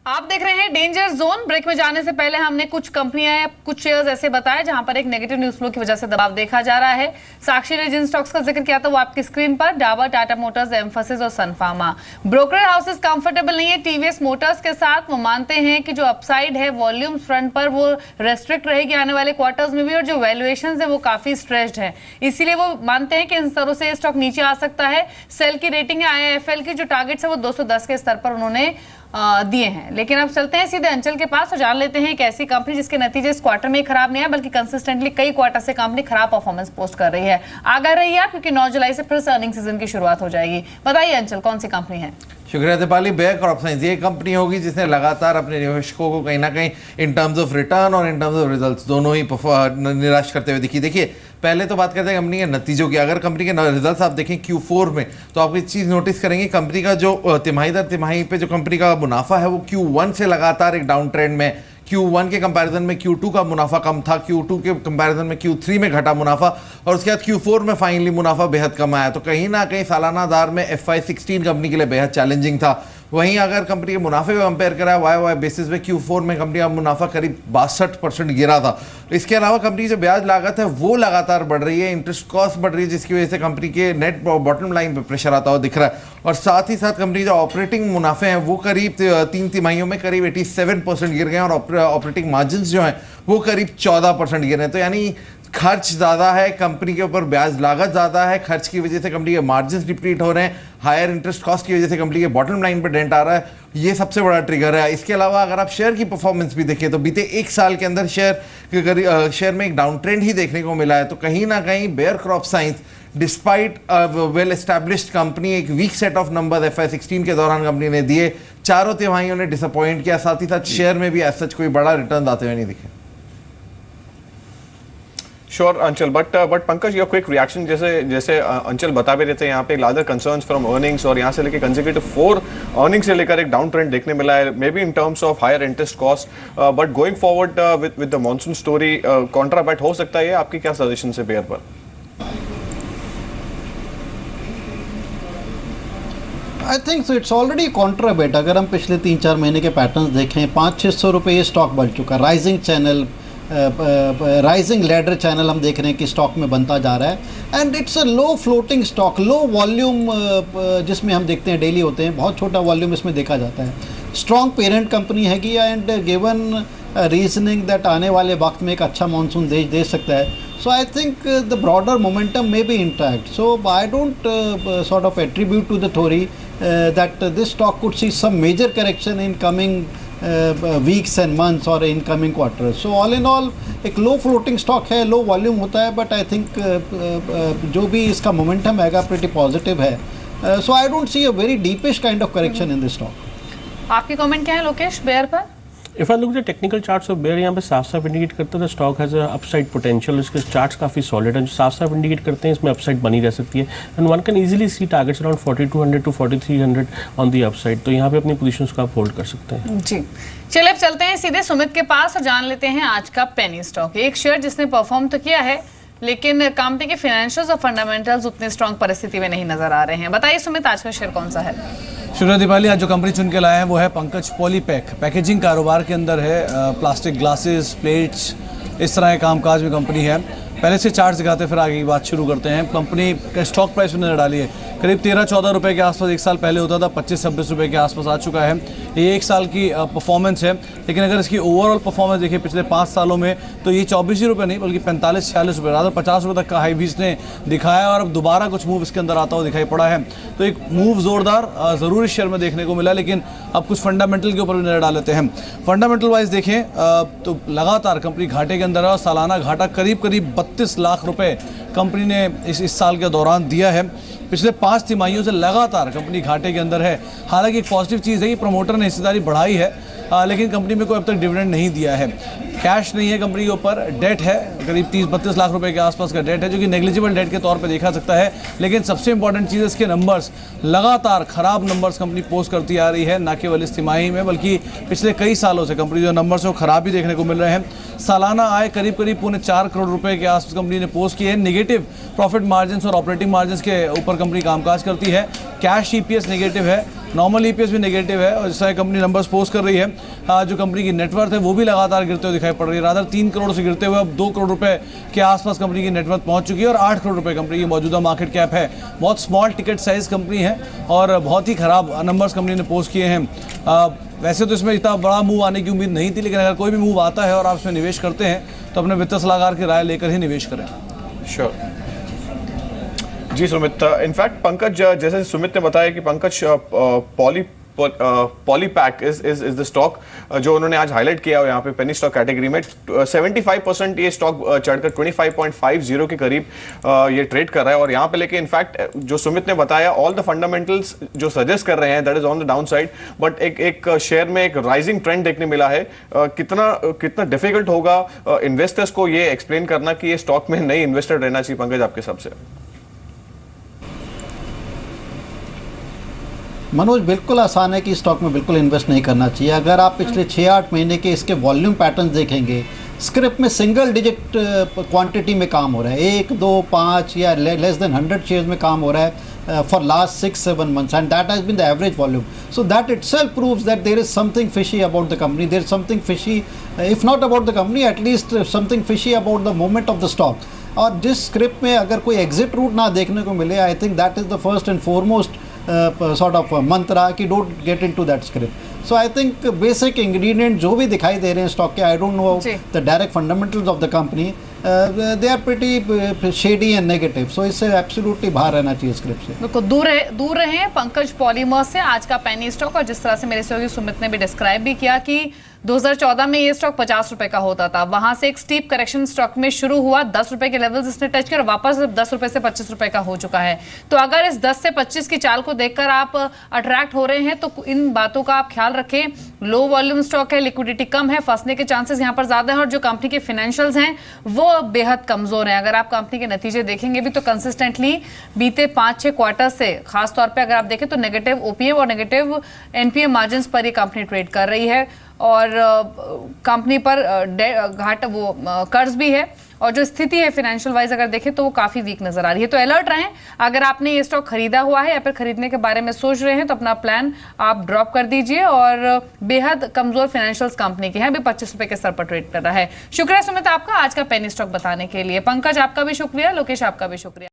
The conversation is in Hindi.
आप देख रहे हैं डेंजर जोन। ब्रेक में जाने से पहले हमने कुछ कंपनियां, कुछ शेयर्स ऐसे बताए जहां पर एक नेगेटिव न्यूज फ्लो की वजह से दबाव देखा जा रहा है। साक्षी ने जिन स्टॉक्स का जिक्र किया था वो आपकी स्क्रीन पर डाबर, टाटा मोटर्स, एम्फसिस और सन फार्मा। ब्रोकर हाउसेस कंफर्टेबल नहीं है टीवीएस मोटर्स के साथ। वो मानते हैं कि जो अपसाइड है वॉल्यूम फ्रंट पर वो रेस्ट्रिक्ट रहेगी आने वाले क्वार्टर्स में भी, और जो वैल्यूएशंस है वो काफी स्ट्रेस्ड है, इसीलिए वो मानते हैं कि इन स्तरों से स्टॉक नीचे आ सकता है। सेल की रेटिंग है आईआईएफएल की, जो टारगेट्स है वो 210 के स्तर पर उन्होंने दिए हैं। लेकिन अब चलते हैं सीधे अंचल के पास और जान लेते हैं एक ऐसी कंपनी जिसके नतीजे इस क्वार्टर में खराब नहीं है बल्कि कंसिस्टेंटली कई क्वार्टर से कंपनी खराब परफॉर्मेंस पोस्ट कर रही है। आगे रही है क्योंकि 9 जुलाई से फिर से अर्निंग सीजन की शुरुआत हो जाएगी। बताइए अंचल, कौन सी कंपनी है? शुक्रिया दीपाली। बेयर क्रॉपसाइंस ये कंपनी होगी जिसने लगातार अपने निवेशकों को कहीं ना कहीं इन टर्म्स ऑफ रिटर्न और इन टर्म्स ऑफ रिजल्ट्स दोनों ही निराश करते हुए दिखी। देखिए, पहले तो बात करते हैं कंपनी के नतीजों की। अगर कंपनी के रिजल्ट्स आप देखें Q4 में तो आप एक चीज़ नोटिस करेंगे, कंपनी का जो तिमाही दर तिमाही पे जो कंपनी का मुनाफा है वो Q1 से लगातार एक डाउन ट्रेंड में। Q1 के कंपैरिजन में Q2 का मुनाफा कम था, Q2 के कंपैरिजन में Q3 में घटा मुनाफा, और उसके बाद Q4 में फाइनली मुनाफा बेहद कम आया। तो कहीं ना कहीं सालाना दर में FY16 कंपनी के लिए बेहद चैलेंजिंग था। वहीं अगर कंपनी के मुनाफे को कंपेयर करा वाई बेसिस पे Q4 में कंपनी का मुनाफा करीब 62% गिरा था। इसके अलावा कंपनी की जो ब्याज लागत है वो लगातार बढ़ रही है, इंटरेस्ट कॉस्ट बढ़ रही है, जिसकी वजह से कंपनी के नेट बॉटम लाइन पे प्रेशर आता हुआ दिख रहा है। और साथ ही साथ कंपनी के जो ऑपरेटिंग मुनाफे हैं वो करीब 3 तिमाहियों में करीब 87% गिर गए, और ऑपरेटिंग मार्जिन जो हैं वो करीब 14% गिर रहे हैं। तो यानी खर्च ज़्यादा है, कंपनी के ऊपर ब्याज लागत ज़्यादा है, खर्च की वजह से कंपनी के मार्जिन डिप्लीट हो रहे हैं, हायर इंटरेस्ट कॉस्ट की वजह से कंपनी के बॉटम लाइन पर डेंट आ रहा है। ये सबसे बड़ा ट्रिगर है। इसके अलावा अगर आप शेयर की परफॉर्मेंस भी देखें तो बीते 1 साल के अंदर शेयर में एक डाउन ट्रेंड ही देखने को मिला है। तो कहीं ना कहीं Bayer Crop Science despite well established company, एक weak set of number FY16 के दौरान कंपनी ने दिए, चारों तिमाहियों ने डिसअपॉइंट किया। साथ ही साथ शेयर में भी एज सच कोई बड़ा रिटर्न आते हुए नहीं दिखे। श्योर अंचल, but Pankaj, your quick reaction, जैसे अंचल बता भी रहे थे, यहाँ पे लार्जर कंसर्न्स फ्रॉम अर्निंग्स और यहाँ से लेकर कंसेक्यूटिव 4 अर्निंग्स से लेकर एक डाउन ट्रेंड देखने मिला है, may be in terms of higher interest cost, but going forward with the monsoon story contra bet हो सकता है। आपकी क्या सजेशन है बेयर पर? I think so it's already contra bet. अगर हम पिछले 3-4 महीने के पैटर्न्स देखें, 500-600 रुपये ये स्टॉक बढ़ चुका। Rising channel, rising ladder channel हम देख रहे हैं कि स्टॉक में बनता जा रहा है। And it's a low floating stock, low volume जिसमें हम देखते हैं डेली होते हैं, बहुत छोटा वॉल्यूम इसमें देखा जाता है। स्ट्रॉन्ग पेरेंट कंपनी है कि, एंड गिवन रीजनिंग दैट आने वाले वक्त में एक अच्छा मानसून दे सकता है। So I think the broader momentum may be intact. So I don't sort of attribute to the theory that this stock could see some major correction in coming weeks and months or in coming quarters. So all in all एक लो फ्लोटिंग स्टॉक है, लो वॉल्यूम होता है, बट आई थिंक जो भी इसका मोमेंटम हैगा प्रीटी पॉजिटिव है। So I don't see a very deepish kind of correction in this stock. आपकी कमेंट क्या है लोकेश बेयर पर? If I look the technical charts of Bayer, यहाँ पे साफ साफ इंडिकेट करता है stock has a upside potential. इसके चार्ट्स काफी सॉलिड हैं जो साफ साफ इंडिकेट करते हैं इसमें अपसाइड बनी रह सकती है, and one can easily C targets around 4200 to 4300 on the upside. तो यहाँ पे अपनी पोजीशंस को आप होल्ड कर सकते हैं। जी चलिए, अब चलते हैं सीधे सुमित के पास और जान लेते हैं आज का पेनी स्टॉक। एक शेयर जिसने परफॉर्म तो किया है लेकिन कंपनी के फाइनेंशियल्स और फंडामेंटल्स उतने स्ट्रॉन्ग परिस्थिति में नहीं नजर आ रहे हैं। बताइए सुमित, आज का शेयर कौन सा है? शुक्रिया दीपाली। आज जो कंपनी चुन के लाए हैं वो है पंकज पॉलीपैक। पैकेजिंग कारोबार के अंदर है, प्लास्टिक ग्लासेस, प्लेट्स, इस तरह के कामकाज में कंपनी है। पहले से चार्ट दिखाते फिर आगे की बात शुरू करते हैं। कंपनी का स्टॉक प्राइस में नजर डाली है, करीब 13-14 रुपये के आसपास 1 साल पहले होता था, 25-26 रुपये के आसपास आ चुका है। ये 1 साल की परफॉर्मेंस है, लेकिन अगर इसकी ओवरऑल परफॉर्मेंस देखिए पिछले 5 सालों में तो ये 24 रुपये नहीं बल्कि 45-46 रुपये, रादर 50 रुपये तक का हाई भी इसने दिखाया, और अब दोबारा कुछ मूव इसके अंदर आता हुआ दिखाई पड़ा है। तो एक मूव जोरदार ज़रूर इस शेयर में देखने को मिला, लेकिन अब कुछ फंडामेंटल के ऊपर भी नजर डाल लेते हैं। फंडामेंटल वाइज देखें तो लगातार कंपनी घाटे के अंदर है, और सालाना घाटा करीब 32 लाख रुपये कंपनी ने इस साल के दौरान दिया है। पिछले 5 तिमाहियों से लगातार कंपनी घाटे के अंदर है। हालांकि एक पॉजिटिव चीज़ है कि प्रमोटर ने हिस्सेदारी बढ़ाई है, लेकिन कंपनी में कोई अब तक डिविडेंड नहीं दिया है। कैश नहीं है कंपनी के ऊपर, डेट है करीब 30-32 लाख रुपए के आसपास का डेट है, जो कि नेग्लिजिबल डेट के तौर पे देखा सकता है। लेकिन सबसे इंपॉर्टेंट चीज़ इसके नंबर्स, लगातार खराब नंबर्स कंपनी पोस्ट करती आ रही है, ना केवल इस तिमाही में बल्कि पिछले कई सालों से कंपनी जो नंबर्स है वो खराब ही देखने को मिल रहे हैं। सालाना आय करीब 4 करोड़ रुपए के आसपास कंपनी ने पोस्ट किए हैं। नेगेटिव प्रॉफिट मार्जिन और ऑपरेटिंग मार्जिन के ऊपर कंपनी कामकाज करती है। कैश EPS नेगेटिव है, नॉर्मल ईपीएस भी नेगेटिव है और जिस तरह कंपनी नंबर्स पोस्ट कर रही है, जो कंपनी की नेटवर्थ है वो भी लगातार गिरते हुए दिखाई पड़ रही है। रादर 3 करोड़ से गिरते हुए अब 2 करोड़ रुपए के आसपास कंपनी की नेटवर्थ पहुंच चुकी है और 8 करोड़ रुपए कंपनी की मौजूदा मार्केट कैप है। बहुत स्मॉल टिकट साइज कंपनी है और बहुत ही खराब नंबर्स कंपनी ने पोस्ट किए हैं। वैसे तो इसमें इतना बड़ा मूव आने की उम्मीद नहीं थी, लेकिन अगर कोई भी मूव आता है और आप इसमें निवेश करते हैं तो अपने वित्त सलाहकार की राय लेकर ही निवेश करें। श्योर जी सुमित। इनफैक्ट पंकज, जैसे सुमित ने बताया कि Pankaj polypack is the stock जो उन्होंने आज हाईलाइट किया है यहाँ पे पेनी स्टॉक कैटेगरी में। 75% ये स्टॉक चढ़कर 25.50 के करीब ये ट्रेड कर रहा है और यहाँ पे लेके इनफैक्ट जो सुमित ने बताया ऑल द फंडामेंटल्स जो सजेस्ट कर रहे हैं that is on the down side, but एक शेयर में एक राइजिंग ट्रेंड देखने मिला है। कितना डिफिकल्ट होगा इन्वेस्टर्स को ये एक्सप्लेन करना कि ये स्टॉक में नई इन्वेस्टर रहना चाहिए पंकज आपके हिसाब से? मनोज, बिल्कुल आसान है कि स्टॉक में बिल्कुल इन्वेस्ट नहीं करना चाहिए। अगर आप पिछले 6-8 महीने के इसके वॉल्यूम पैटर्न देखेंगे, स्क्रिप्ट में सिंगल डिजिट क्वांटिटी में काम हो रहा है, 1, 2, 5 या लेस देन 100 शेयर्स में काम हो रहा है for last 6-7 months, and that has been the average volume. So that itself proves that there is something fishy about the company. There is something fishy, if not about the company, at least something fishy about the movement of the stock. और जिस स्क्रिप्ट में अगर कोई एग्जिट रूट ना देखने को मिले, I think that is the first and foremost sort of mantra कि don't get into that script. So I think basic ingredient जो भी दिखाई दे रहे हैं स्टॉक के, I don't know the direct fundamentals of the company, they are pretty shady and negative. So इससे absolutely बाहर रहना चाहिए स्क्रिप्ट से। बिल्कुल दूर रहे पंकज पॉलीमर्स से आज का पेनी स्टॉक। और जिस तरह से मेरे सहयोगी सुमित ने भी डिस्क्राइब भी किया कि 2014 में ये स्टॉक 50 रुपए का होता था, वहां से एक स्टीप करेक्शन स्टॉक में शुरू हुआ, 10 रुपए के लेवल्स इसने टच किया और वापस 10 रुपए से 25 रुपए का हो चुका है। तो अगर इस 10 से 25 की चाल को देखकर आप अट्रैक्ट हो रहे हैं तो इन बातों का आप ख्याल रखें। लो वॉल्यूम स्टॉक है, लिक्विडिटी कम है, फंसने के चांसेस यहाँ पर ज्यादा है और जो कंपनी के फाइनेंशियल्स हैं वो बेहद कमजोर हैं। अगर आप कंपनी के नतीजे देखेंगे भी तो कंसिस्टेंटली बीते 5-6 क्वार्टर से खासतौर पर अगर आप देखें तो नेगेटिव ओपीएम और नेगेटिव एनपीए मार्जिन पर ये कंपनी ट्रेड कर रही है और कंपनी पर कर्ज भी है और जो स्थिति है फाइनेंशियल वाइज अगर देखें तो वो काफी वीक नजर आ रही है। तो अलर्ट रहें। अगर आपने ये स्टॉक खरीदा हुआ है या फिर खरीदने के बारे में सोच रहे हैं तो अपना प्लान आप ड्रॉप कर दीजिए। और बेहद कमजोर फाइनेंशियल्स कंपनी के हैं, अभी 25 रुपए के स्तर पर ट्रेड कर रहा है। शुक्रिया सुमित आपका आज का पेनी स्टॉक बताने के लिए। पंकज आपका भी शुक्रिया, लोकेश आपका भी शुक्रिया।